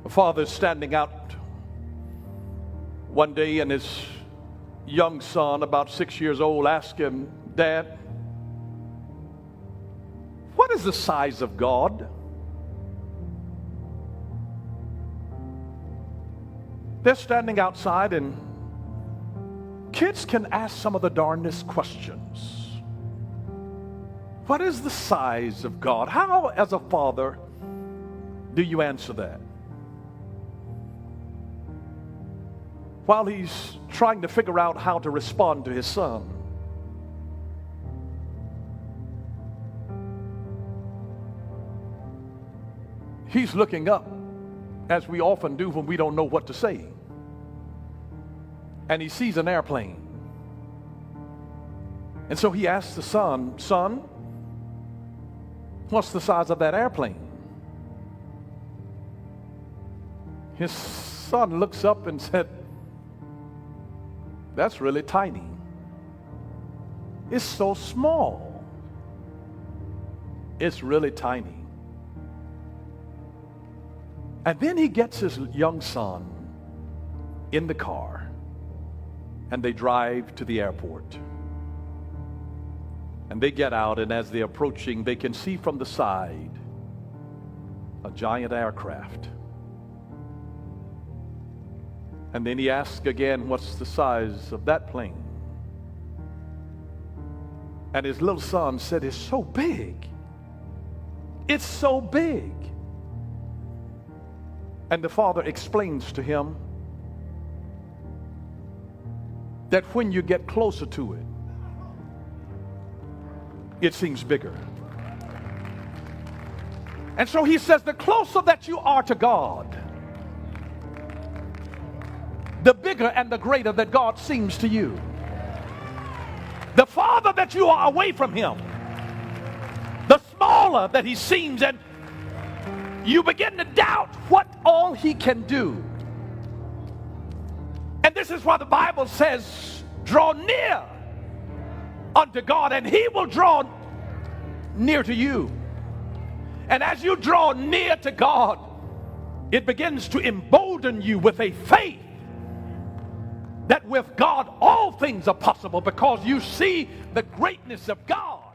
A father standing out one day, and his young son, about 6 years old, asked him, "Dad, what is the size of God?" They're standing outside, and kids can ask some of the darndest questions. What is the size of God? How, as a father, do you answer that? While he's trying to figure out how to respond to his son, he's looking up, as we often do when we don't know what to say. And he sees an airplane. And so he asks the son, "Son, what's the size of that airplane?" His son looks up and said, "That's really tiny. It's so small. It's really tiny." And then he gets his young son in the car, and they drive to the airport. And they get out, and as they're approaching, they can see from the side a giant aircraft. And then he asks again, "What's the size of that plane?" And his little son said, "It's so big. It's so big." And the father explains to him that when you get closer to it, it seems bigger. And so he says, the closer that you are to God, the bigger and the greater that God seems to you. The farther that you are away from him, the smaller that he seems, and you begin to doubt what all he can do. And this is why the Bible says, draw near unto God, and he will draw near to you. And as you draw near to God, it begins to embolden you with a faith that with God all things are possible, because you see the greatness of God.